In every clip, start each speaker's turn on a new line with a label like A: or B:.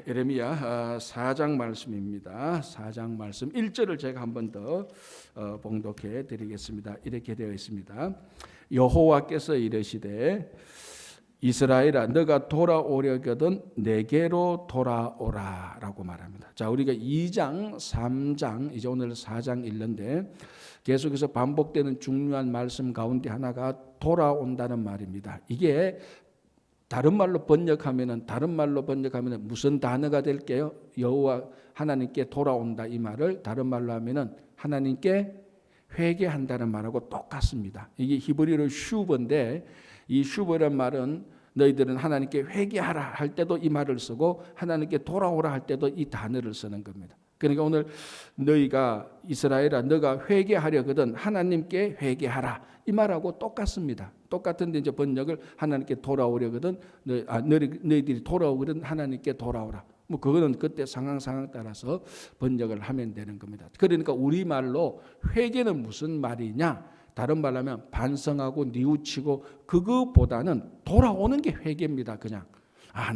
A: 예레미야 4장 말씀입니다. 4장 말씀 1절을 제가 한 번 더 봉독해 드리겠습니다. 이렇게 되어 있습니다. 여호와께서 이르시되 이스라엘아 너가 돌아오려거든 내게로 돌아오라 라고 말합니다. 자, 우리가 2장 3장 이제 오늘 4장 읽는데 계속해서 반복되는 중요한 말씀 가운데 하나가 돌아온다는 말입니다. 이게 다른 말로 번역하면은 무슨 단어가 될게요? 여호와 하나님께 돌아온다 이 말을 다른 말로 하면은 하나님께 회개한다는 말하고 똑같습니다. 이게 히브리어로 슈브인데 이 슈브란 말은 너희들은 하나님께 회개하라 할 때도 이 말을 쓰고 하나님께 돌아오라 할 때도 이 단어를 쓰는 겁니다. 그러니까 오늘 너희가 이스라엘아 너가 회개하려거든 하나님께 회개하라 이 말하고 똑같습니다. 똑같은데 이제 번역을 하나님께 돌아오려거든 너희들이 돌아오거든 하나님께 돌아오라. 뭐 그거는 그때 상황 따라서 번역을 하면 되는 겁니다. 그러니까 우리말로 회개는 무슨 말이냐? 다른 말로 하면 반성하고 뉘우치고 그거보다는 돌아오는 게 회개입니다. 그냥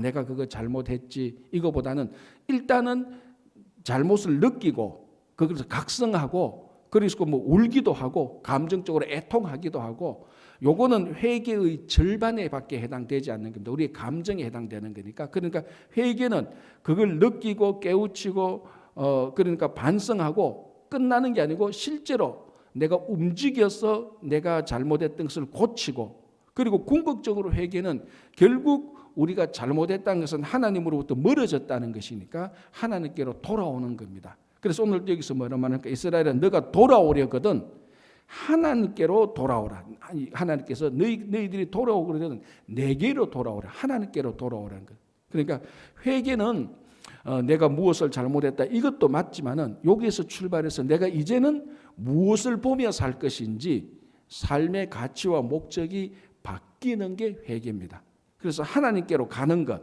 A: 내가 그거 잘못했지 이거보다는 일단은 잘못을 느끼고 거기서 각성하고 그래서 뭐 울기도 하고 감정적으로 애통하기도 하고 요거는 회개의 절반에 밖에 해당되지 않는 겁니다. 우리의 감정에 해당되는 거니까. 그러니까 회개는 그걸 느끼고 깨우치고 그러니까 반성하고 끝나는 게 아니고 실제로 내가 움직여서 내가 잘못했던 것을 고치고 그리고 궁극적으로 회개는 결국 우리가 잘못했다는 것은 하나님으로부터 멀어졌다는 것이니까 하나님께로 돌아오는 겁니다. 그래서 오늘 여기서 뭐라 말하니까 이스라엘아 너가 돌아오려거든 하나님께로 돌아오라. 하나님께서 너희들이 돌아오거든 내게로 돌아오라. 하나님께로 돌아오라는 것. 그러니까 회개는 내가 무엇을 잘못했다 이것도 맞지만은 여기에서 출발해서 내가 이제는 무엇을 보며 살 것인지 삶의 가치와 목적이 바뀌는 게 회개입니다. 그래서 하나님께로 가는 것,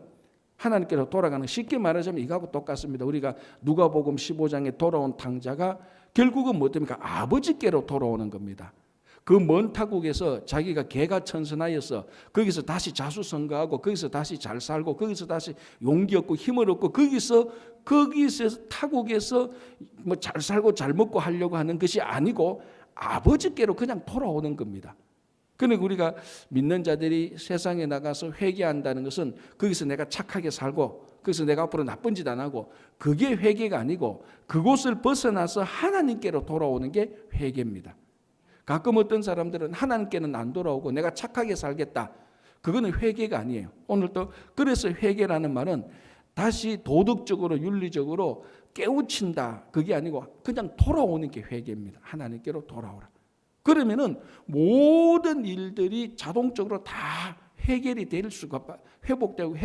A: 하나님께로 돌아가는 것, 쉽게 말하자면 이거하고 똑같습니다. 우리가 누가복음 15장에 돌아온 탕자가 결국은 뭐 됩니까? 아버지께로 돌아오는 겁니다. 그 먼 타국에서 자기가 개가천선하여서 거기서 다시 자수성가하고 거기서 다시 잘 살고 거기서 다시 용기 얻고 힘을 얻고 거기서 타국에서 뭐 잘 살고 잘 먹고 하려고 하는 것이 아니고 아버지께로 그냥 돌아오는 겁니다. 그러니까 우리가 믿는 자들이 세상에 나가서 회개한다는 것은 거기서 내가 착하게 살고 거기서 내가 앞으로 나쁜 짓 안 하고 그게 회개가 아니고 그곳을 벗어나서 하나님께로 돌아오는 게 회개입니다. 가끔 어떤 사람들은 하나님께는 안 돌아오고 내가 착하게 살겠다. 그거는 회개가 아니에요. 오늘도 그래서 회개라는 말은 다시 도덕적으로 윤리적으로 깨우친다. 그게 아니고 그냥 돌아오는 게 회개입니다. 하나님께로 돌아오라. 그러면은 모든 일들이 자동적으로 다 해결이 될 수가 회복되고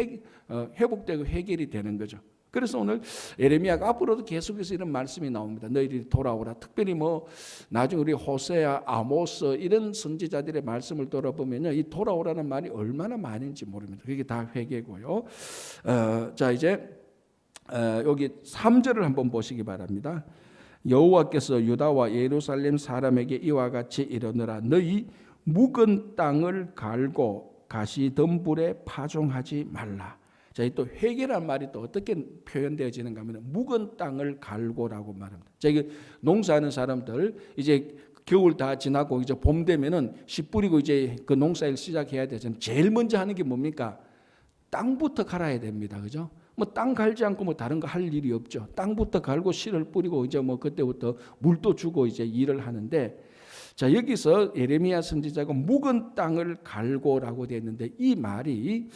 A: 해결이 되는 거죠. 그래서 오늘 예레미야가 앞으로도 계속해서 이런 말씀이 나옵니다. 너희들이 돌아오라. 특별히 뭐 나중에 우리 호세아, 아모스 이런 선지자들의 말씀을 돌아보면요, 이 돌아오라는 말이 얼마나 많은지 모릅니다. 그게 다 회개고요. 자 이제 여기 3절을 한번 보시기 바랍니다. 여호와께서 유다와 예루살렘 사람에게 이와 같이 이르노라. 너희 묵은 땅을 갈고 가시덤불에 파종하지 말라. 자, 또 회개란 말이 또 어떻게 표현되어지는가 하면 묵은 땅을 갈고라고 말합니다. 자, 이게 농사하는 사람들 이제 겨울 다 지나고 이제 봄 되면은 씨 뿌리고 이제 그 농사일 시작해야 되잖아요. 제일 먼저 하는 게 뭡니까? 땅부터 갈아야 됩니다. 그죠? 뭐 땅 갈지 않고 뭐 다른 거 할 일이 없죠. 땅부터 갈고 씨를 뿌리고 이제 뭐 그때부터 물도 주고 이제 일을 하는데, 자 여기서 예레미야 선지자가 묵은 땅을 갈고라고 되어 있는데 이 말이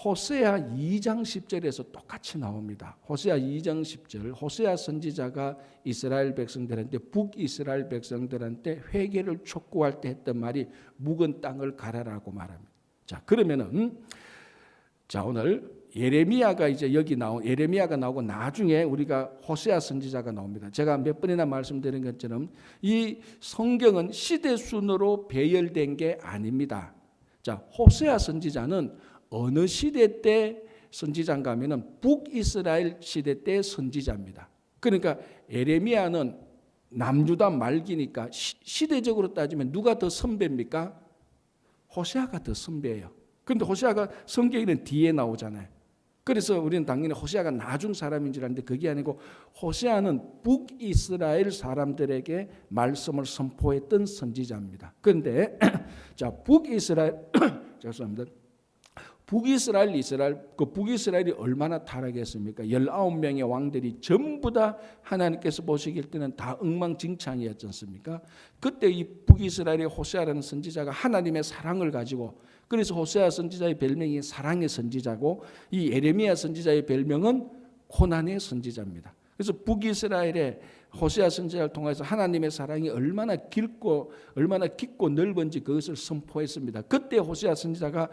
A: 호세아 2장 10절에서 똑같이 나옵니다. 호세아 2장 10절 호세아 선지자가 이스라엘 백성들한테 북이스라엘 백성들한테 회개를 촉구할 때 했던 말이 묵은 땅을 갈아라고 말합니다. 자 그러면은 자 오늘 예레미야가 이제 여기 예레미야가 나오고 나중에 우리가 호세아 선지자가 나옵니다. 제가 몇 번이나 말씀드린 것처럼 이 성경은 시대 순으로 배열된 게 아닙니다. 자 호세아 선지자는 어느 시대 때 선지자인가 하면은 북이스라엘 시대 때 선지자입니다. 그러니까 예레미야는 남유다 말기니까 시대적으로 따지면 누가 더 선배입니까? 호세아가 더 선배예요. 그런데 호세아가 성경에는 뒤에 나오잖아요. 그래서 우리는 당연히 호세아가 나중 사람인 줄 알았는데 그게 아니고 호세아는 북이스라엘 사람들에게 말씀을 선포했던 선지자입니다. 그런데 자, 북이스라엘 죄송합니다. 북이스라엘이 얼마나 타락했습니까? 19명의 왕들이 전부 다 하나님께서 보시길 때는 다 엉망진창이었지 않습니까? 그때 이 북이스라엘의 호세아라는 선지자가 하나님의 사랑을 가지고, 그래서 호세아 선지자의 별명이 사랑의 선지자고, 이 예레미야 선지자의 별명은 고난의 선지자입니다. 그래서 북이스라엘의 호세아 선지자를 통해서 하나님의 사랑이 얼마나 깊고 넓은지 그것을 선포했습니다. 그때 호세아 선지자가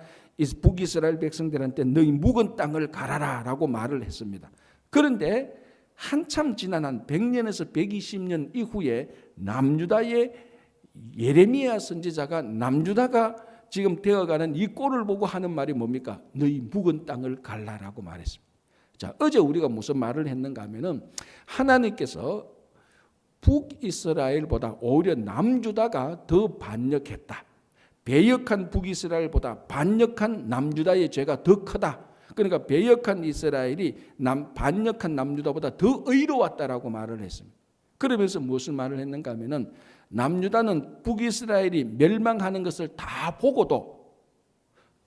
A: 북이스라엘 백성들한테 너희 묵은 땅을 갈아라라고 말을 했습니다. 그런데 한참 지난 한 100년에서 120년 이후에 남유다의 예레미야 선지자가 남유다가 지금 되어가는 이 꼴을 보고 하는 말이 뭡니까? 너희 묵은 땅을 갈라라고 말했습니다. 자, 어제 우리가 무슨 말을 했는가 하면은 하나님께서 북이스라엘보다 오히려 남유다가 더 반역했다. 배역한 북이스라엘보다 반역한 남유다의 죄가 더 크다. 그러니까 배역한 이스라엘이 반역한 남유다보다 더 의로웠다라고 말을 했습니다. 그러면서 무슨 말을 했는가 하면은 남유다는 북이스라엘이 멸망하는 것을 다 보고도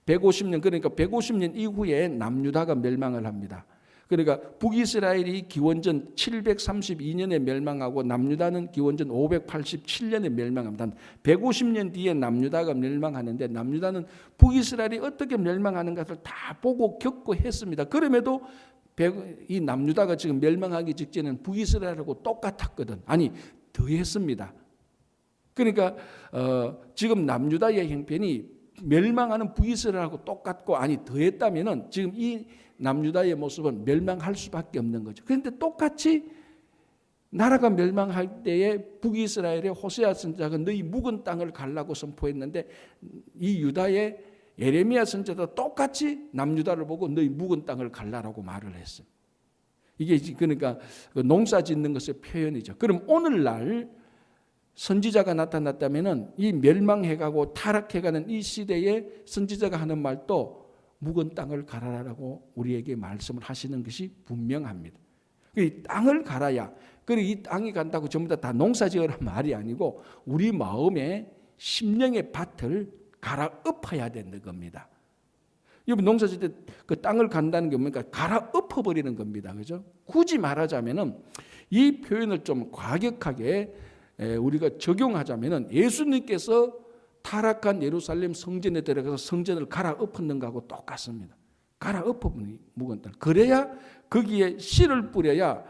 A: 150년, 그러니까 150년 이후에 남유다가 멸망을 합니다. 그러니까 북이스라엘이 기원전 732년에 멸망하고 남유다는 기원전 587년에 멸망합니다. 150년 뒤에 남유다가 멸망하는데 남유다는 북이스라엘이 어떻게 멸망하는 것을 다 보고 겪고 했습니다. 그럼에도 이 남유다가 지금 멸망하기 직전에는 북이스라엘하고 똑같았거든. 아니, 더했습니다. 그러니까 지금 남유다의 형편이 멸망하는 북이스라엘하고 똑같고, 아니 더했다면은 지금 이 남유다의 모습은 멸망할 수밖에 없는 거죠. 그런데 똑같이 나라가 멸망할 때에 북이스라엘의 호세아 선지자가 너희 묵은 땅을 갈라고 선포했는데, 이 유다의 예레미야 선지자도 똑같이 남유다를 보고 너희 묵은 땅을 갈라라고 말을 했어요. 이게 그러니까 농사 짓는 것의 표현이죠. 그럼 오늘날 선지자가 나타났다면은 이 멸망해가고 타락해가는 이 시대에 선지자가 하는 말도 묵은 땅을 갈아라라고 우리에게 말씀을 하시는 것이 분명합니다. 이 땅을 갈아야, 그리고 이 땅이 간다고 전부 다 농사지으란 말이 아니고 우리 마음의 심령의 밭을 갈아엎어야 되는 겁니다. 여러분 농사질 때 그 땅을 간다는 게 뭡니까? 갈아엎어버리는 겁니다. 그죠? 굳이 말하자면은 이 표현을 좀 과격하게 우리가 적용하자면은 예수님께서 타락한 예루살렘 성전에 들어가서 성전을 갈아엎는 것하고 똑같습니다. 갈아엎어버리는 묵은 땅. 그래야 거기에 씨를 뿌려야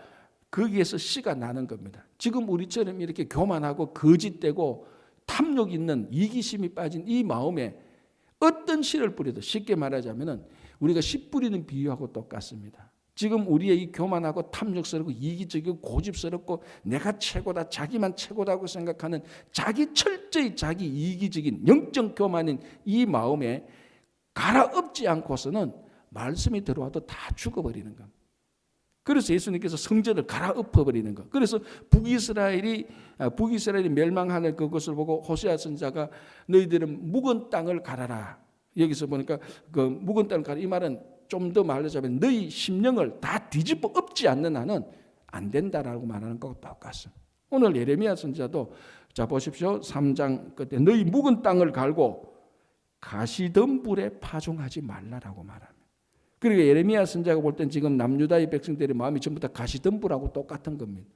A: 거기에서 씨가 나는 겁니다. 지금 우리처럼 이렇게 교만하고 거짓되고 탐욕 있는 이기심이 빠진 이 마음에 어떤 씨를 뿌려도, 쉽게 말하자면은 우리가 씨 뿌리는 비유하고 똑같습니다. 지금 우리의 이 교만하고 탐욕스럽고 이기적이고 고집스럽고 내가 최고다, 자기만 최고다고 생각하는 철저히 자기 이기적인 영적 교만인 이 마음에 갈아엎지 않고서는 말씀이 들어와도 다 죽어버리는 겁니다. 그래서 예수님께서 성전을 갈아엎어버리는 것. 그래서 북이스라엘이 멸망하는 그것을 보고 호세아 선지자가 너희들은 묵은 땅을 갈아라. 여기서 보니까 그 묵은 땅을 갈아, 이 말은 좀 더 말하자면 너희 심령을 다 뒤집어 엎지 않는 한은 안 된다라고 말하는 것과 똑같습니다. 오늘 예레미야 선지자도 자 보십시오. 3장 끝에 너희 묵은 땅을 갈고 가시덤불에 파종하지 말라라고 말합니다. 그러니까 예레미야 선지자가 볼 땐 지금 남유다의 백성들의 마음이 전부 다 가시덤불하고 똑같은 겁니다.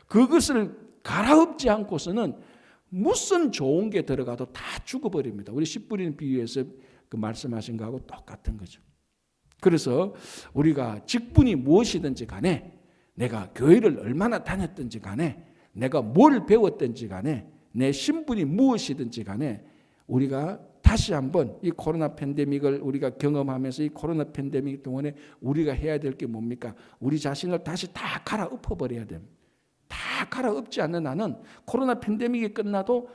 A: 그것을 갈아엎지 않고서는 무슨 좋은 게 들어가도 다 죽어버립니다. 우리 씨 뿌리는 비유에서 그 말씀하신 거하고 똑같은 거죠. 그래서 우리가 직분이 무엇이든지 간에, 내가 교회를 얼마나 다녔든지 간에, 내가 뭘 배웠든지 간에, 내 신분이 무엇이든지 간에 우리가 다시 한번 이 코로나 팬데믹을 우리가 경험하면서 이 코로나 팬데믹 동안에 우리가 해야 될 게 뭡니까? 우리 자신을 다시 다 갈아엎어버려야 됩니다. 다 갈아엎지 않는 한은 코로나 팬데믹이 끝나도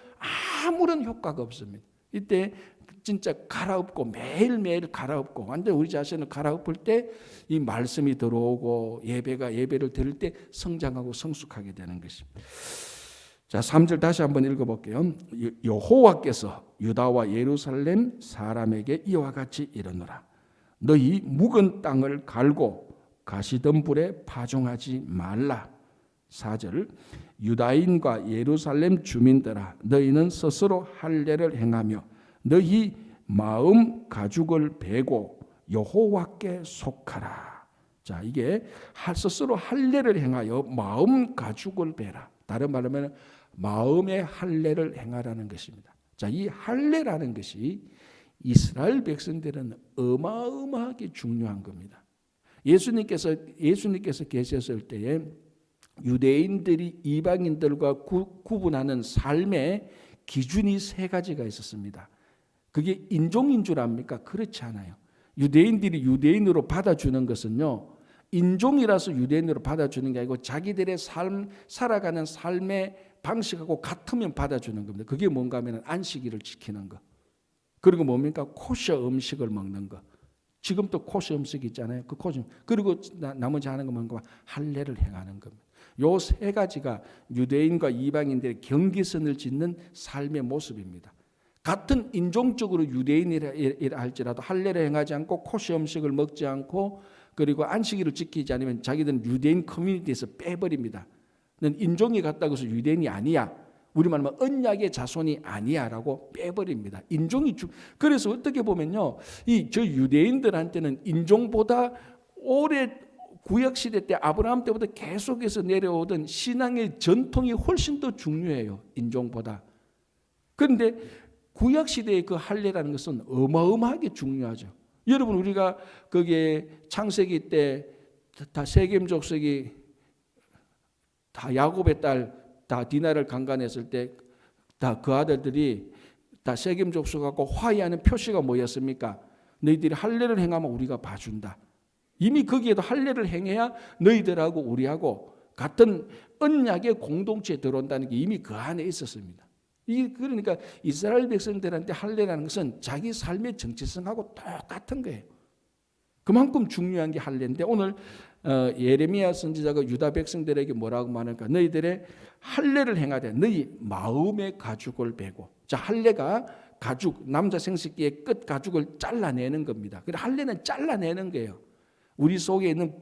A: 아무런 효과가 없습니다. 이때 진짜 갈아엎고 매일매일 갈아엎고 완전 우리 자신을 갈아엎을 때 이 말씀이 들어오고 예배를 드릴 때 성장하고 성숙하게 되는 것입니다. 자, 3절 다시 한번 읽어볼게요. 여호와께서 유다와 예루살렘 사람에게 이와 같이 이르노라. 너희 묵은 땅을 갈고 가시덤불에 파종하지 말라. 4절 유다인과 예루살렘 주민들아 너희는 스스로 할례를 행하며 너희 마음 가죽을 베고 여호와께 속하라. 자, 이게 스스로 할례를 행하여 마음 가죽을 베라. 다른 말로 하면 마음의 할례를 행하라는 것입니다. 자, 이 할례라는 것이 이스라엘 백성들은 어마어마하게 중요한 겁니다. 예수님께서 계셨을 때에 유대인들이 이방인들과 구분하는 삶의 기준이 3가지가 있었습니다. 그게 인종인 줄 압니까? 그렇지 않아요. 유대인들이 유대인으로 받아주는 것은요, 인종이라서 유대인으로 받아주는 게 아니고 자기들의 살아가는 삶의 방식하고 같으면 받아주는 겁니다. 그게 뭔가 하면 안식일을 지키는 거. 그리고 뭡니까? 코셔 음식을 먹는 거. 지금도 코셔 음식 있잖아요. 그 코셔. 그리고 나머지 하는 거 뭔가 할례를 행하는 겁니다. 요 3가지가 유대인과 이방인들의 경계선을 짓는 삶의 모습입니다. 같은 인종적으로 유대인이라 할지라도 할례를 행하지 않고 코셔 음식을 먹지 않고 그리고 안식일을 지키지 않으면 자기들은 유대인 커뮤니티에서 빼버립니다. 넌 인종이 같다고 해서 유대인이 아니야. 우리말 하면 언약의 자손이 아니야라고 빼버립니다. 인종이 그래서 어떻게 보면요, 저 유대인들한테는 인종보다 오래 구약 시대 때 아브라함 때부터 계속해서 내려오던 신앙의 전통이 훨씬 더 중요해요. 인종보다. 그런데 구약 시대의 그 할례라는 것은 어마어마하게 중요하죠. 여러분 우리가 거기에 창세기 때 다 세겜 족속이 다 야곱의 딸 다 디나를 강간했을 때 다 그 아들들이 다 세겜 족속하고 화해하는 표시가 뭐였습니까? 너희들이 할례를 행하면 우리가 봐준다. 이미 거기에도 할례를 행해야 너희들하고 우리하고 같은 언약의 공동체에 들어온다는 게 이미 그 안에 있었습니다. 그러니까 이스라엘 백성들한테 할례라는 것은 자기 삶의 정체성하고 똑같은 거예요. 그만큼 중요한 게 할례인데 오늘 예레미야 선지자가 유다 백성들에게 뭐라고 말할까? 너희들의 할례를 행하되 너희 마음의 가죽을 베고. 자, 할례가 가죽, 남자 생식기의 끝 가죽을 잘라내는 겁니다. 그래 할례는 잘라내는 거예요. 우리 속에 있는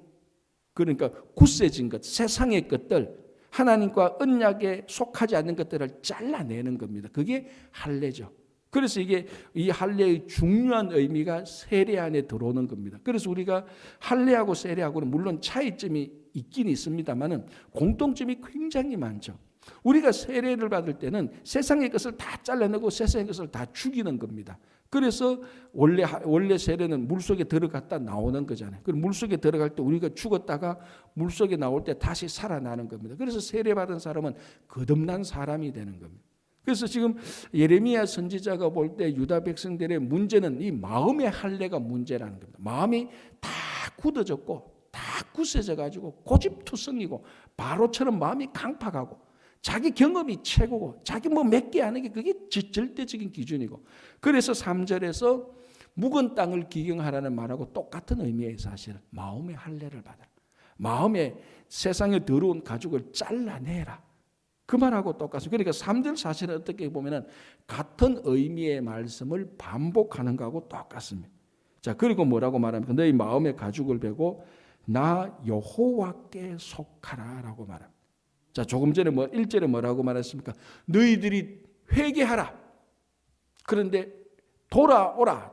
A: 그러니까 굳세진 것, 세상의 것들, 하나님과 언약에 속하지 않는 것들을 잘라내는 겁니다. 그게 할례죠. 그래서 이 할례의 중요한 의미가 세례 안에 들어오는 겁니다. 그래서 우리가 할례하고 세례하고는 물론 차이점이 있긴 있습니다만은 공통점이 굉장히 많죠. 우리가 세례를 받을 때는 세상의 것을 다 잘라내고 세상의 것을 다 죽이는 겁니다. 그래서 원래 세례는 물속에 들어갔다 나오는 거잖아요. 그럼 물속에 들어갈 때 우리가 죽었다가 물속에 나올 때 다시 살아나는 겁니다. 그래서 세례 받은 사람은 거듭난 사람이 되는 겁니다. 그래서 지금 예레미야 선지자가 볼 때 유다 백성들의 문제는 이 마음의 할례가 문제라는 겁니다. 마음이 다 굳어졌고 다 굳세져 가지고 고집투성이고 바로처럼 마음이 강팍하고 자기 경험이 최고고 자기 몇 개 하는 게 그게 절대적인 기준이고 그래서 3절에서 묵은 땅을 기경하라는 말하고 똑같은 의미의 사실은 마음의 할례를 받아라. 마음의 세상에 더러운 가죽을 잘라내라. 그 말하고 똑같습니다. 그러니까 3절 사실은 어떻게 보면 같은 의미의 말씀을 반복하는 것하고 똑같습니다. 자, 그리고 뭐라고 말합니까? 너희 마음의 가죽을 베고 나 여호와께 속하라라고 말합니다. 자, 조금 전에 1절에 뭐라고 말했습니까? 너희들이 회개하라. 그런데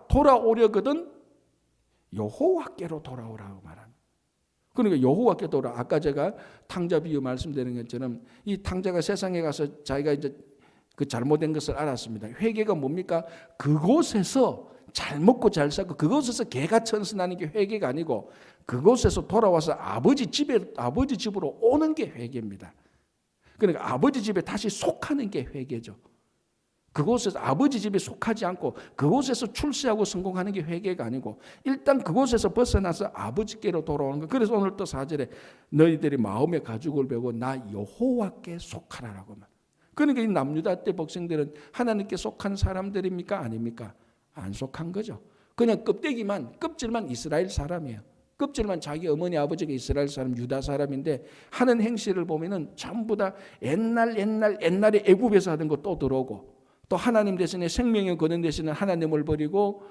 A: 돌아오려거든 여호와께로 돌아오라고 말합니다. 그러니까 여호와께 돌아. 아까 제가 탕자 비유 말씀드린 것처럼 이 탕자가 세상에 가서 자기가 이제 그 잘못된 것을 알았습니다. 회개가 뭡니까? 그곳에서 잘 먹고 잘 살고 그곳에서 개가 천선하는 게 회개가 아니고 그곳에서 돌아와서 아버지 집으로 오는 게 회개입니다. 그러니까 아버지 집에 다시 속하는 게 회개죠. 그곳에서 아버지 집에 속하지 않고 그곳에서 출세하고 성공하는 게 회개가 아니고 일단 그곳에서 벗어나서 아버지께로 돌아오는 거. 그래서 오늘 또 4절에 너희들이 마음의 가죽을 베고 나 여호와께 속하라라고 말. 그러니까 이 남유다 때 백성들은 하나님께 속한 사람들입니까? 아닙니까? 안 속한 거죠. 그냥 껍질만 이스라엘 사람이에요. 껍질만 자기 어머니 아버지가 이스라엘 사람 유다 사람인데 하는 행실을 보면은 전부 다 옛날에 애굽에서 하던 거 또 들어오고 또 하나님 대신에 생명의 근원 되시는 하나님을 버리고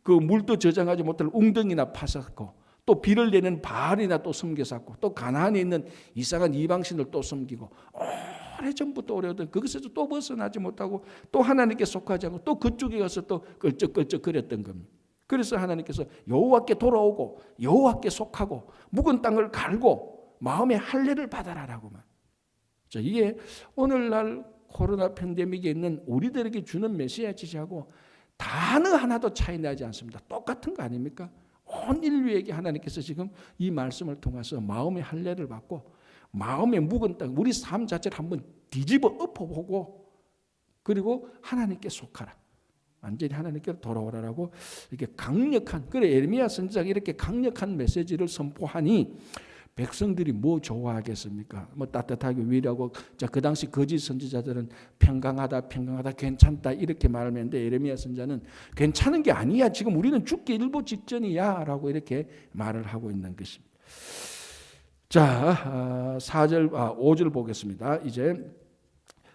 A: 그 물도 저장하지 못할 웅덩이나 파삭고 또 비를 내는 바알이나 또 섬겨쌌고 또 가나안에 있는 이상한 이방신을 또 섬기고 오래전부터 오래오던 거기서도 또 벗어나지 못하고 또 하나님께 속하지 않고 또 그쪽에 가서 또 끌적끌적거렸던 겁니다. 그래서 하나님께서 여호와께 돌아오고 여호와께 속하고 묵은 땅을 갈고 마음의 할례를 받아라라고만. 자, 이게 오늘날 코로나 팬데믹에 있는 우리들에게 주는 메시지하고 단어 하나도 차이 나지 않습니다. 똑같은 거 아닙니까? 온 인류에게 하나님께서 지금 이 말씀을 통해서 마음의 할례를 받고 마음의 묵은 땅, 우리 삶 자체를 한번 뒤집어 엎어보고 그리고 하나님께 속하라. 완전히 하나님께 돌아오라라고 이렇게 강력한, 그래 에레미야 선지자가 이렇게 강력한 메시지를 선포하니 백성들이 뭐 좋아하겠습니까? 뭐 따뜻하게 위로하고, 자, 그 당시 거짓 선지자들은 평강하다 괜찮다 이렇게 말을 했는데 에레미야 선지자는 괜찮은 게 아니야, 지금 우리는 죽기 일보 직전이야 라고 이렇게 말을 하고 있는 것입니다. 자, 5절 보겠습니다.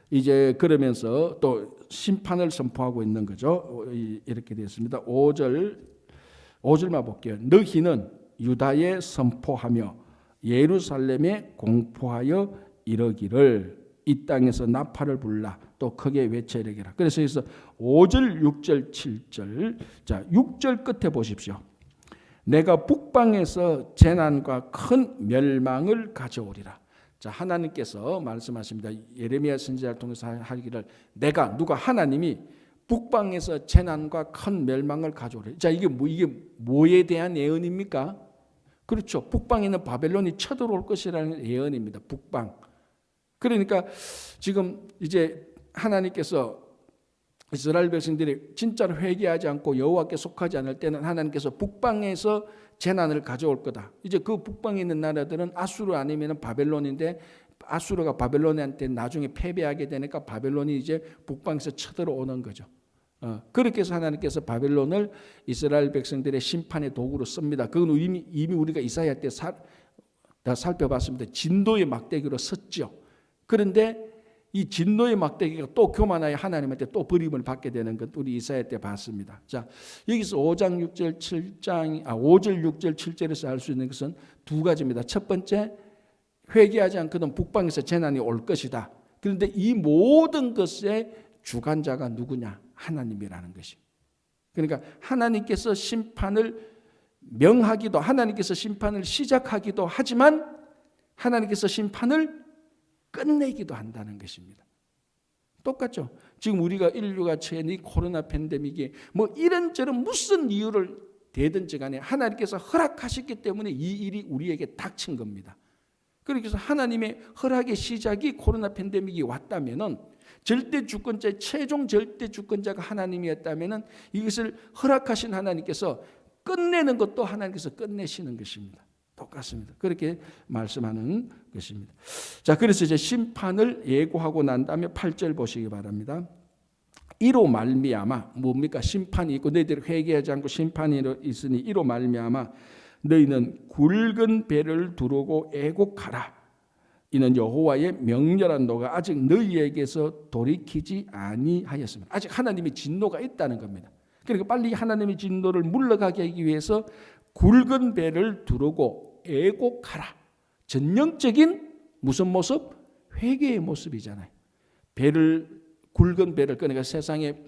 A: 이제 그러면서 또 심판을 선포하고 있는 거죠. 이렇게 되었습니다. 5절만 볼게요. 너희는 유다에 선포하며 예루살렘에 공포하여 이르기를 이 땅에서 나팔을 불라 또 크게 외쳐 이르기라. 그래서 여기서 5절, 6절, 7절. 자, 6절 끝에 보십시오. 내가 북방에서 재난과 큰 멸망을 가져오리라. 자, 하나님께서 말씀하십니다. 예레미야 선지자를 통해서 하기를 누가 하나님이 북방에서 재난과 큰 멸망을 가져오리라. 자, 이게 뭐에 대한 예언입니까? 그렇죠. 북방에 있는 바벨론이 쳐들어올 것이라는 예언입니다. 북방. 그러니까 지금 이제 하나님께서 이스라엘 백성들이 진짜로 회개하지 않고 여호와께 속하지 않을 때는 하나님께서 북방에서 재난을 가져올 거다. 이제 그 북방에 있는 나라들은 아수르 아니면 바벨론인데 아수르가 바벨론한테 나중에 패배하게 되니까 바벨론이 이제 북방에서 쳐들어오는 거죠. 그렇게 해서 하나님께서 바벨론을 이스라엘 백성들의 심판의 도구로 씁니다. 그건 이미 우리가 이사야 때 살펴봤습니다. 진노의 막대기로 섰죠. 그런데 이 진노의 막대기가 또 교만하여 하나님한테 또 버림을 받게 되는 것 우리 이사야 때 봤습니다. 자, 여기서 5절 6절 7절에서 알 수 있는 것은 두 가지입니다. 첫 번째, 회개하지 않거든 북방에서 재난이 올 것이다. 그런데 이 모든 것의 주관자가 누구냐? 하나님이라는 것입니다. 그러니까 하나님께서 심판을 명하기도, 하나님께서 심판을 시작하기도 하지만 하나님께서 심판을 끝내기도 한다는 것입니다. 똑같죠. 지금 우리가 인류가 처한 이 코로나 팬데믹이 뭐 이런저런 무슨 이유를 대든지 간에 하나님께서 허락하셨기 때문에 이 일이 우리에게 닥친 겁니다. 그래서 하나님의 허락의 시작이 코로나 팬데믹이 왔다면은 절대 주권자, 최종 절대 주권자가 하나님이었다면은 이것을 허락하신 하나님께서 끝내는 것도 하나님께서 끝내시는 것입니다. 똑같습니다. 그렇게 말씀하는 것입니다. 자, 그래서 이제 심판을 예고하고 난 다음에 8절 보시기 바랍니다. 이로 말미암아, 뭡니까? 심판이 있고 너희들이 회개하지 않고 심판이 있으니 이로 말미암아 너희는 굵은 배를 두르고 애곡하라. 이는 여호와의 명렬한 노가 아직 너희에게서 돌이키지 아니하였습니다. 아직 하나님의 진노가 있다는 겁니다. 그러니까 빨리 하나님의 진노를 물러가게 하기 위해서 굵은 배를 두르고 애곡하라. 전형적인 무슨 모습? 회개의 모습이잖아요. 굵은 배를, 그러니까 세상에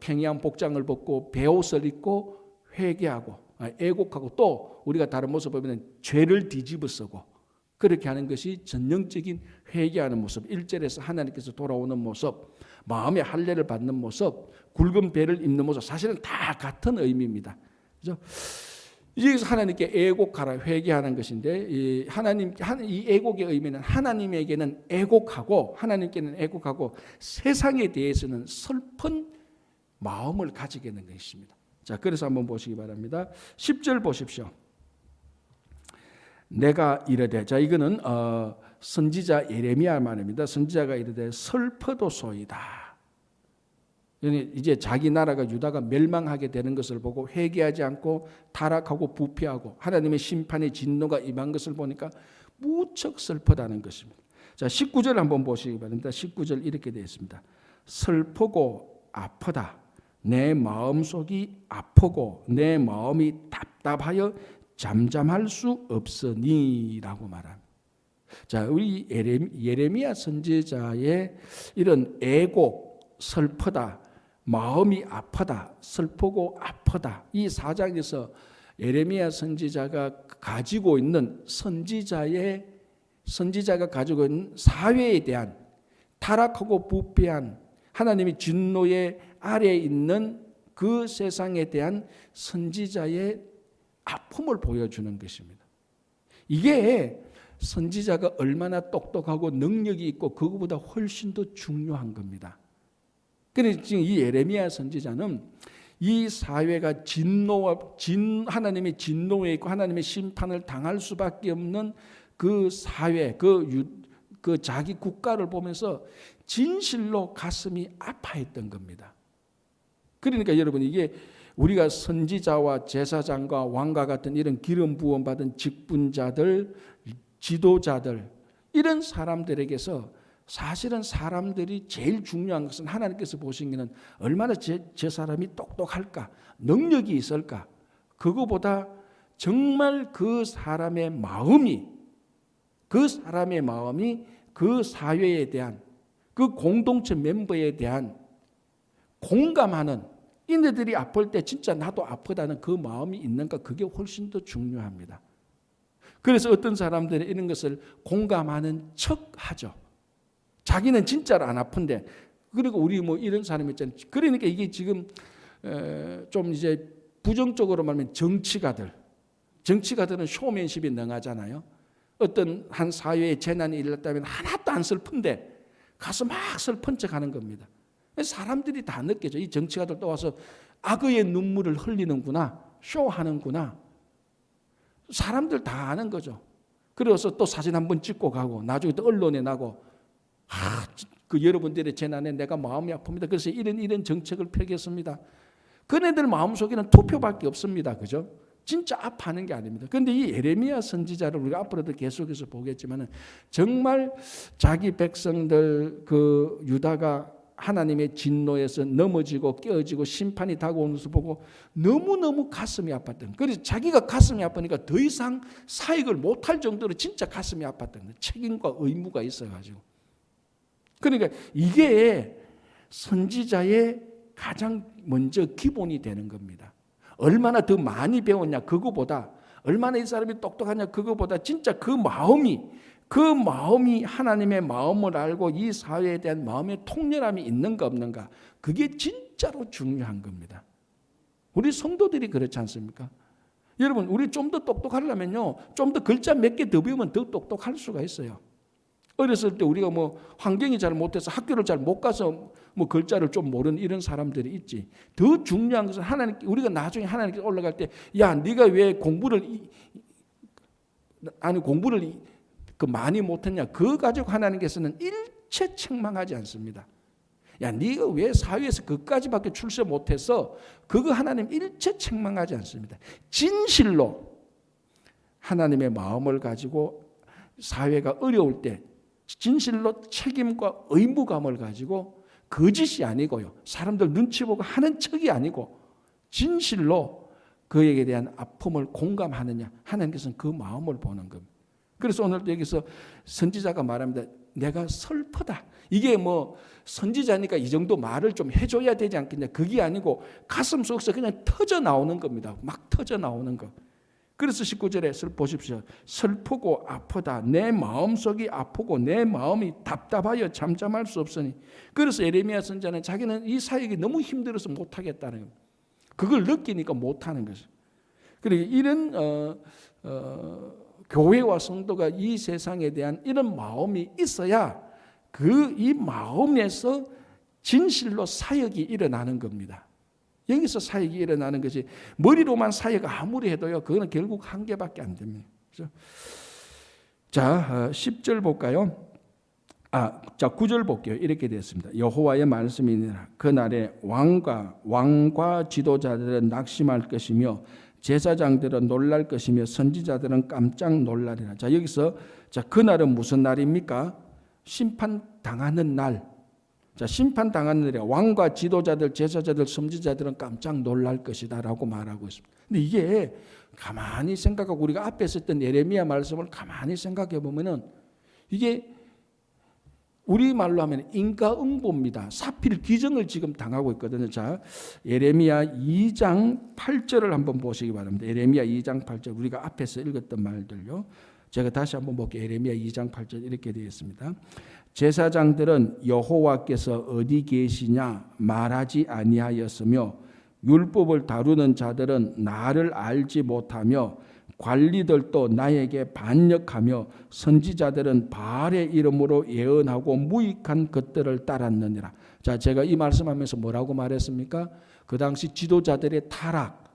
A: 평이한 복장을 벗고 베옷을 입고 회개하고 애곡하고 또 우리가 다른 모습 보면 죄를 뒤집어 쓰고 그렇게 하는 것이 전형적인 회개하는 모습. 1절에서 하나님께서 돌아오는 모습, 마음의 할례를 받는 모습, 굵은 배를 입는 모습, 사실은 다 같은 의미입니다. 그렇죠? 여기서 하나님께 애곡하라, 회개하는 것인데 이 애곡의 의미는 하나님에게는 애곡하고 하나님께는 애곡하고 세상에 대해서는 슬픈 마음을 가지게 되는 것입니다. 자, 그래서 한번 보시기 바랍니다. 10절 보십시오. 내가 이르되, 자, 이거는 선지자 예레미야 말입니다. 선지자가 이르되 슬퍼도소이다. 이제 자기 나라가 유다가 멸망하게 되는 것을 보고 회개하지 않고 타락하고 부패하고 하나님의 심판의 진노가 임한 것을 보니까 무척 슬프다는 것입니다. 자, 19절 한번 보시기 바랍니다. 19절 이렇게 되어 있습니다. 슬프고 아프다. 내 마음속이 아프고 내 마음이 답답하여 잠잠할 수 없으니라고 말합니다. 자, 우리 예레미야 선지자의 이런 애곡, 슬프다, 마음이 아프다, 슬프고 아프다, 이 4장에서 예레미야 선지자가 가지고 있는 선지자가 가지고 있는 사회에 대한 타락하고 부패한 하나님의 진노의 아래에 있는 그 세상에 대한 선지자의 아픔을 보여주는 것입니다. 이게 선지자가 얼마나 똑똑하고 능력이 있고 그것보다 훨씬 더 중요한 겁니다. 그래서 지금 이 예레미야 선지자는 이 사회가 하나님의 진노에 있고 하나님의 심판을 당할 수밖에 없는 그 사회, 그 자기 국가를 보면서 진실로 가슴이 아파했던 겁니다. 그러니까 여러분, 이게 우리가 선지자와 제사장과 왕과 같은 이런 기름 부음 받은 직분자들, 지도자들, 이런 사람들에게서 사실은 사람들이 제일 중요한 것은 하나님께서 보시기에는 얼마나 저 사람이 똑똑할까, 능력이 있을까, 그거보다 정말 그 사람의 마음이 그 사회에 대한, 그 공동체 멤버에 대한 공감하는, 이네들이 아플 때 진짜 나도 아프다는 그 마음이 있는가, 그게 훨씬 더 중요합니다. 그래서 어떤 사람들은 이런 것을 공감하는 척 하죠. 자기는 진짜로 안 아픈데, 그리고 우리 뭐 이런 사람이 있잖아요. 그러니까 이게 지금 좀 이제 부정적으로 말하면 정치가들은 쇼맨십이 능하잖아요. 어떤 한 사회에 재난이 일어났다면 하나도 안 슬픈데 가서 막 슬픈 척 하는 겁니다. 사람들이 다 느껴져. 이 정치가들 또 와서 악의 눈물을 흘리는구나, 쇼하는구나. 사람들 다 아는 거죠. 그래서 또 사진 한번 찍고 가고 나중에 또 언론에 나고, 그 여러분들의 재난에 내가 마음이 아픕니다. 그래서 이런 정책을 펴겠습니다. 그네들 마음속에는 투표밖에 없습니다. 그죠? 진짜 아파하는 게 아닙니다. 그런데 이 예레미야 선지자를 우리가 앞으로도 계속해서 보겠지만은 정말 자기 백성들, 그 유다가 하나님의 진노에서 넘어지고 깨어지고 심판이 다가오는 것을 보고 너무너무 가슴이 아팠던, 그래서 자기가 가슴이 아프니까 더 이상 사역을 못할 정도로 진짜 가슴이 아팠던, 책임과 의무가 있어가지고. 그러니까 이게 선지자의 가장 먼저 기본이 되는 겁니다. 얼마나 더 많이 배웠냐 그거보다, 얼마나 이 사람이 똑똑하냐 그거보다 진짜 그 마음이 하나님의 마음을 알고 이 사회에 대한 마음의 통렬함이 있는가 없는가, 그게 진짜로 중요한 겁니다. 우리 성도들이 그렇지 않습니까? 여러분, 우리 좀 더 똑똑하려면요, 좀 더 글자 몇 개 더 배우면 더 똑똑할 수가 있어요. 어렸을 때 우리가 뭐 환경이 잘 못해서 학교를 잘 못 가서 뭐 글자를 좀 모르는 이런 사람들이 있지. 더 중요한 것은 우리가 나중에 하나님께 올라갈 때, 야, 네가 왜 공부를 많이 못했냐? 그거 가지고 하나님께서는 일체 책망하지 않습니다. 야, 네가 왜 사회에서 그까지밖에 출세 못해서, 그거 하나님 일체 책망하지 않습니다. 진실로 하나님의 마음을 가지고 사회가 어려울 때 진실로 책임과 의무감을 가지고, 거짓이 아니고요, 사람들 눈치 보고 하는 척이 아니고 진실로 그에게 대한 아픔을 공감하느냐, 하나님께서는 그 마음을 보는 겁니다. 그래서 오늘도 여기서 선지자가 말합니다. 내가 슬프다. 이게 뭐 선지자니까 이 정도 말을 좀 해줘야 되지 않겠냐, 그게 아니고 가슴 속에서 그냥 터져 나오는 겁니다. 막 터져 나오는 거. 그래서 19절에 보십시오. 슬프고 아프다. 내 마음속이 아프고 내 마음이 답답하여 잠잠할 수 없으니. 그래서 예레미야 선지자는 자기는 이 사역이 너무 힘들어서 못하겠다는 겁니다. 그걸 느끼니까 못하는 거죠. 그리고 이런 교회와 성도가 이 세상에 대한 이런 마음이 있어야 이 마음에서 진실로 사역이 일어나는 겁니다. 여기서 사역이 일어나는 것이, 머리로만 사역 아무리 해도요, 그거는 결국 한계밖에 안 됩니다. 그렇죠? 자, 10절 볼까요? 자, 9절 볼게요. 이렇게 되었습니다. 여호와의 말씀이니라. 그날에 왕과 지도자들은 낙심할 것이며 제사장들은 놀랄 것이며 선지자들은 깜짝 놀라리라. 자, 여기서 그날은 무슨 날입니까? 심판 당하는 날. 자, 심판당하는 날에 왕과 지도자들, 제사자들, 선지자들은 깜짝 놀랄 것이다라고 말하고 있습니다. 근데 이게 가만히 생각하고 우리가 앞에 썼던 예레미야 말씀을 가만히 생각해 보면은 이게 우리말로 하면 인과응보입니다. 사필 기정을 지금 당하고 있거든요. 자, 예레미야 2장 8절을 한번 보시기 바랍니다. 예레미야 2장 8절 우리가 앞에서 읽었던 말들요. 제가 다시 한번 볼게요. 예레미야 2장 8절 이렇게 되어 있습니다. 제사장들은 여호와께서 어디 계시냐 말하지 아니하였으며 율법을 다루는 자들은 나를 알지 못하며 관리들도 나에게 반역하며 선지자들은 바알의 이름으로 예언하고 무익한 것들을 따랐느니라. 자, 제가 이 말씀하면서 뭐라고 말했습니까? 그 당시 지도자들의 타락,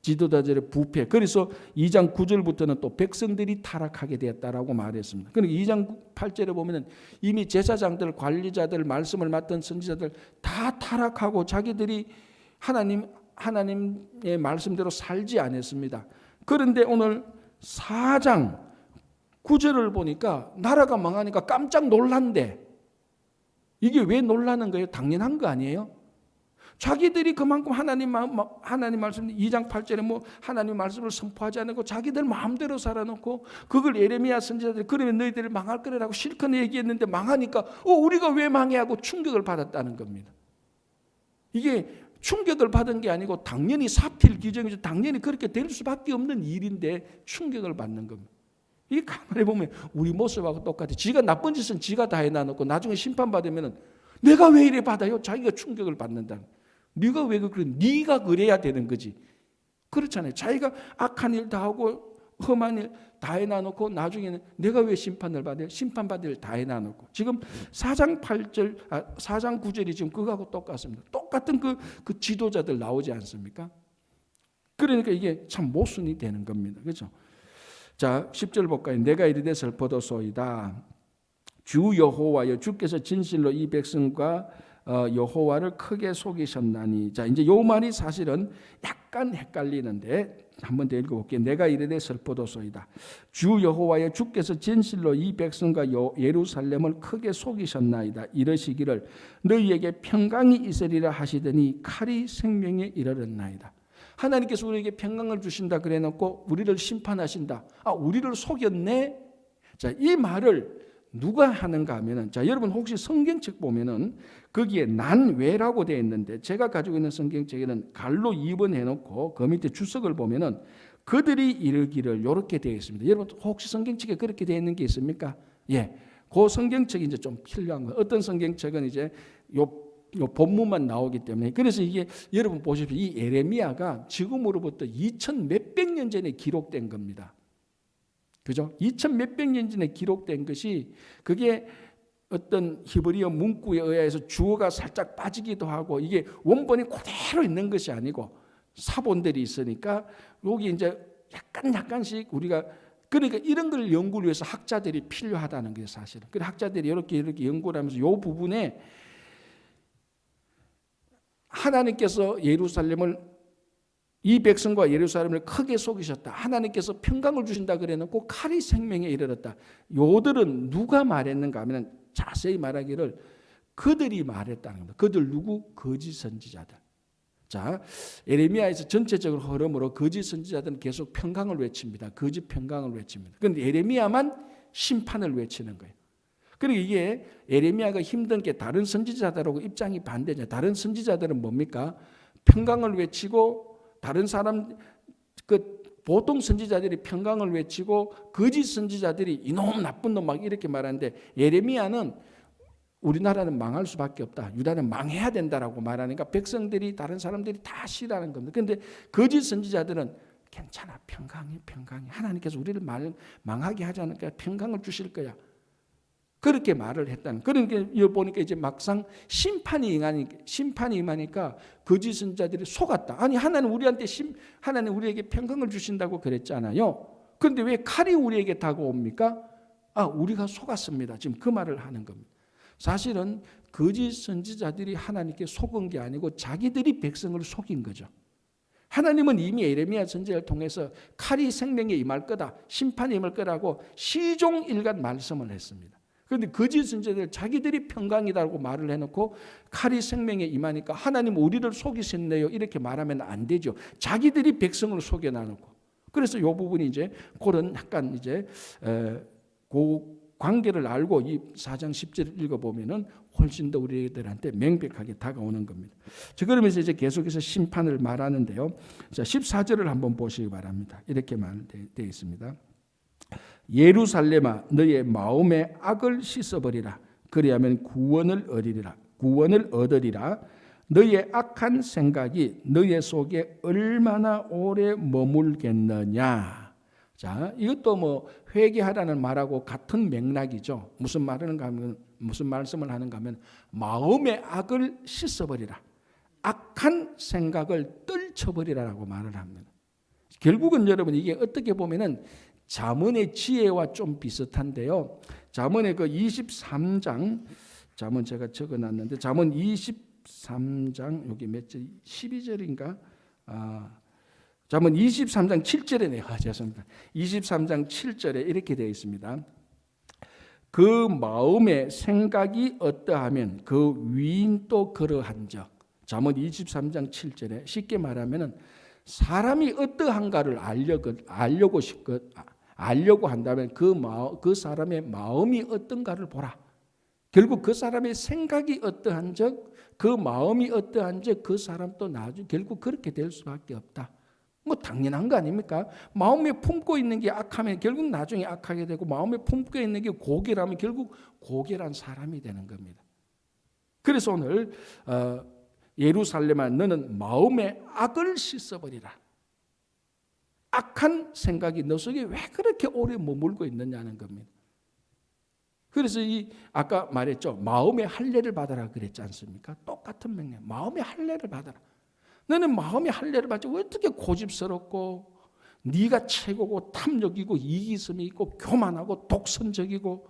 A: 지도자들의 부패. 그래서 2장 9절부터는 또 백성들이 타락하게 되었다라고 말했습니다. 그러니까 2장 8절에 보면은 이미 제사장들, 관리자들, 말씀을 맡던 선지자들 다 타락하고 자기들이 하나님의 말씀대로 살지 않았습니다. 그런데 오늘 4장 9절을 보니까 나라가 망하니까 깜짝 놀란대. 이게 왜 놀라는 거예요? 당연한 거 아니에요? 자기들이 그만큼 하나님 말씀 2장 8절에 뭐 하나님 말씀을 선포하지 않고 자기들 마음대로 살아놓고 그걸 예레미야 선지자들이 그러면 너희들이 망할 거라고 실컷 얘기했는데 망하니까 우리가 왜 망해 하고 충격을 받았다는 겁니다. 이게 충격을 받은 게 아니고 당연히 사필 규정이죠. 당연히 그렇게 될 수밖에 없는 일인데 충격을 받는 겁니다. 이게 가만히 보면 우리 모습하고 똑같아. 지가 나쁜 짓은 지가 다 해놔놓고 나중에 심판받으면 내가 왜 이래 받아요? 자기가 충격을 받는다. 네가 왜 그래? 네가 그래야 되는 거지. 그렇잖아요. 자기가 악한 일 다 하고 험한 일 다 해놔놓고 나중에는 내가 왜 심판을 받아요? 심판받을 일 다 해놔놓고. 지금 4장 9절이 지금 그거하고 똑같습니다. 똑같은 그 지도자들 나오지 않습니까? 그러니까 이게 참 모순이 되는 겁니다. 그렇죠? 자, 10절 볼까요? 내가 이르되 슬퍼도소이다. 주 여호와여 주께서 진실로 이 백성과 여호와를 크게 속이셨나니. 자, 이제 요 말이 사실은 약간 헷갈리는데 한번 더 읽어볼게요. 내가 이르되 슬퍼도소이다. 주 여호와여 주께서 진실로 이 백성과 예루살렘을 크게 속이셨나이다. 이러시기를 너희에게 평강이 있으리라 하시더니 칼이 생명에 이르렀나이다. 하나님께서 우리에게 평강을 주신다 그래놓고 우리를 심판하신다. 우리를 속였네. 자, 이 말을 누가 하는가 하면은, 자, 여러분 혹시 성경책 보면은 거기에 난 왜라고 되어 있는데 제가 가지고 있는 성경책에는 갈로 2번 해놓고 그 밑에 주석을 보면은 그들이 이르기를 이렇게 되어 있습니다. 여러분 혹시 성경책에 그렇게 되어 있는 게 있습니까? 예, 그 성경책이 이제 좀 필요한 거예요. 어떤 성경책은 이제 요 본문만 나오기 때문에. 그래서 이게 여러분 보십시오. 이 예레미야가 지금으로부터 2000 몇백 년 전에 기록된 겁니다. 그죠? 2000 몇백 년 전에 기록된 것이 그게 어떤 히브리어 문구에 의해서 주어가 살짝 빠지기도 하고 이게 원본이 그대로 있는 것이 아니고 사본들이 있으니까 여기 이제 약간씩 우리가 그러니까 이런 걸 연구를 위해서 학자들이 필요하다는 거예요, 사실은. 그래서 학자들이 이렇게 연구를 하면서 이 부분에 하나님께서 이 백성과 예루살렘을 크게 속이셨다. 하나님께서 평강을 주신다 그래놓고 칼이 생명에 이르렀다. 요들은 누가 말했는가 하면 자세히 말하기를 그들이 말했다는 겁니다. 그들 누구? 거짓 선지자들. 자, 예레미야에서 전체적으로 흐름으로 거짓 선지자들은 계속 평강을 외칩니다. 거짓 평강을 외칩니다. 그런데 예레미야만 심판을 외치는 거예요. 그리고 이게 예레미야가 힘든 게 다른 선지자들하고 입장이 반대죠. 다른 선지자들은 뭡니까? 평강을 외치고 다른 사람 보통 선지자들이 평강을 외치고 거짓 선지자들이 이놈 나쁜 놈 막 이렇게 말하는데 예레미야는 우리나라는 망할 수밖에 없다. 유다는 망해야 된다라고 말하니까 백성들이 다른 사람들이 다 싫어하는 겁니다. 그런데 거짓 선지자들은 괜찮아. 평강이 하나님께서 우리를 망하게 하지 않을까? 평강을 주실 거야. 그렇게 말을 했다는. 그러니까 여기 보니까 이제 막상 심판이 임하니까 거짓 선지자들이 속았다. 아니 하나님 우리에게 평강을 주신다고 그랬잖아요. 그런데 왜 칼이 우리에게 다가옵니까? 우리가 속았습니다. 지금 그 말을 하는 겁니다. 사실은 거짓 선지자들이 하나님께 속은 게 아니고 자기들이 백성을 속인 거죠. 하나님은 이미 예레미야 선지자를 통해서 칼이 생명에 임할 거다. 심판이 임할 거라고 시종일관 말씀을 했습니다. 그런데 거짓 선지자들 자기들이 평강이다라고 말을 해놓고 칼이 생명에 임하니까 하나님 우리를 속이셨네요 이렇게 말하면 안 되죠. 자기들이 백성을 속여놔놓고. 그래서 이 부분이 이제 그런 약간 이제 그 관계를 알고 이 4장 10절을 읽어보면은 훨씬 더 우리들한테 명백하게 다가오는 겁니다. 자, 그러면서 이제 계속해서 심판을 말하는데요. 자, 14절을 한번 보시기 바랍니다. 이렇게 말되어 있습니다. 예루살렘아 너의 마음의 악을 씻어버리라. 그리하면 구원을 얻으리라. 너의 악한 생각이 너의 속에 얼마나 오래 머물겠느냐. 자, 이것도 뭐 회개하라는 말하고 같은 맥락이죠. 무슨 말씀을 하는가 하면 마음의 악을 씻어버리라. 악한 생각을 떨쳐버리라라고 말을 합니다. 결국은 여러분 이게 어떻게 보면은 잠언의 지혜와 좀 비슷한데요. 잠언의 그 23장, 잠언 제가 적어놨는데 잠언 23장 여기 몇 절? 12절인가? 잠언 23장 7절에 죄송합니다. 23장 7절에 이렇게 되어 있습니다. 그 마음의 생각이 어떠하면 그 위인도 그러한즉. 잠언 23장 7절에 쉽게 말하면은 사람이 어떠한가를 알려고 한다면 그 사람의 마음이 어떤가를 보라. 결국 그 사람의 생각이 어떠한즉 그 마음이 어떠한즉 그 사람도 나중에 결국 그렇게 될 수밖에 없다. 뭐 당연한 거 아닙니까? 마음에 품고 있는 게 악하면 결국 나중에 악하게 되고 마음에 품고 있는 게 고결하면 결국 고결한 사람이 되는 겁니다. 그래서 오늘 예루살렘아 너는 마음의 악을 씻어버리라. 악한 생각이 너 속에 왜 그렇게 오래 머물고 있느냐는 겁니다. 그래서 아까 말했죠. 마음의 할례를 받아라 그랬지 않습니까? 똑같은 명령. 마음의 할례를 받아라. 너는 마음의 할례를 받지 어떻게 고집스럽고 네가 최고고 탐욕이고 이기심이 있고 교만하고 독선적이고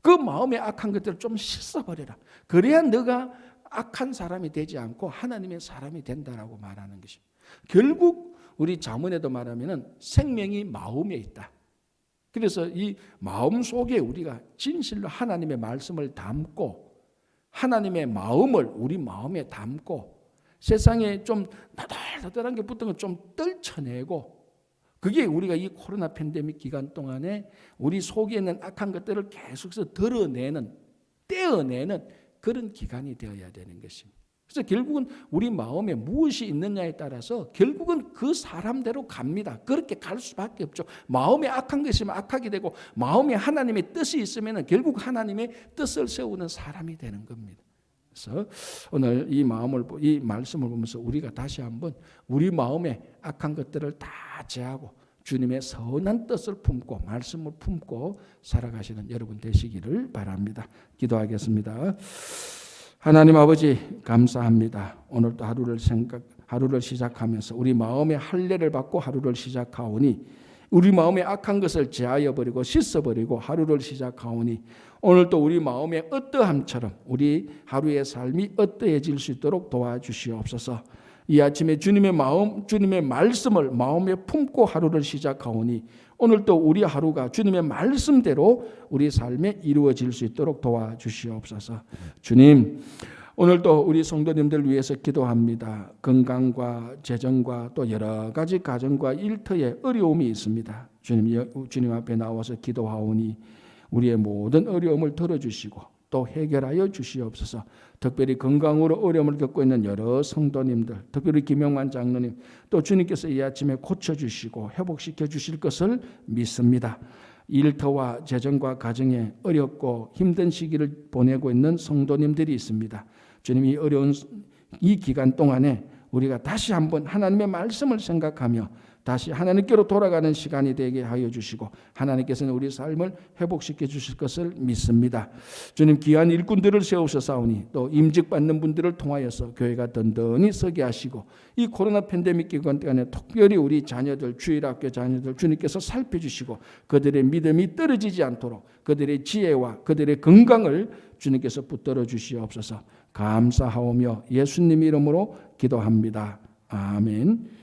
A: 그 마음의 악한 것들을 좀 씻어버려라. 그래야 너가 악한 사람이 되지 않고 하나님의 사람이 된다라고 말하는 것입니다. 결국 우리 잠언에도 말하면은 생명이 마음에 있다. 그래서 이 마음 속에 우리가 진실로 하나님의 말씀을 담고 하나님의 마음을 우리 마음에 담고 세상에 좀 나들나들한 게 붙은 걸 좀 떨쳐내고 그게 우리가 이 코로나 팬데믹 기간 동안에 우리 속에 있는 악한 것들을 계속해서 드러내는 떼어내는 그런 기간이 되어야 되는 것입니다. 그래서 결국은 우리 마음에 무엇이 있느냐에 따라서 결국은 그 사람대로 갑니다. 그렇게 갈 수밖에 없죠. 마음에 악한 것이 있으면 악하게 되고 마음에 하나님의 뜻이 있으면 결국 하나님의 뜻을 세우는 사람이 되는 겁니다. 그래서 오늘 이 말씀을 보면서 우리가 다시 한번 우리 마음에 악한 것들을 다 제하고 주님의 선한 뜻을 품고 말씀을 품고 살아가시는 여러분 되시기를 바랍니다. 기도하겠습니다. 하나님 아버지 감사합니다. 오늘도 하루를 시작하면서 우리 마음의 할례를 받고 하루를 시작하오니 우리 마음의 악한 것을 제하여 버리고 씻어버리고 하루를 시작하오니 오늘도 우리 마음의 어떠함처럼 우리 하루의 삶이 어떠해질 수 있도록 도와주시옵소서. 이 아침에 주님의 말씀을 마음에 품고 하루를 시작하오니 오늘도 우리 하루가 주님의 말씀대로 우리 삶에 이루어질 수 있도록 도와주시옵소서. 주님, 오늘도 우리 성도님들 위해서 기도합니다. 건강과 재정과 또 여러 가지 가정과 일터에 어려움이 있습니다. 주님 앞에 나와서 기도하오니 우리의 모든 어려움을 들어주시고 또 해결하여 주시옵소서. 특별히 건강으로 어려움을 겪고 있는 여러 성도님들, 특별히 김영만 장로님, 또 주님께서 이 아침에 고쳐주시고 회복시켜 주실 것을 믿습니다. 일터와 재정과 가정에 어렵고 힘든 시기를 보내고 있는 성도님들이 있습니다. 주님, 이 어려운 이 기간 동안에 우리가 다시 한번 하나님의 말씀을 생각하며 다시 하나님께로 돌아가는 시간이 되게 하여 주시고 하나님께서는 우리 삶을 회복시켜 주실 것을 믿습니다. 주님, 귀한 일꾼들을 세우셔사오니 또 임직받는 분들을 통하여서 교회가 든든히 서게 하시고 이 코로나 팬데믹 기간 동안에 특별히 우리 자녀들, 주일학교 자녀들 주님께서 살펴주시고 그들의 믿음이 떨어지지 않도록 그들의 지혜와 그들의 건강을 주님께서 붙들어 주시옵소서. 감사하오며 예수님 이름으로 기도합니다. 아멘.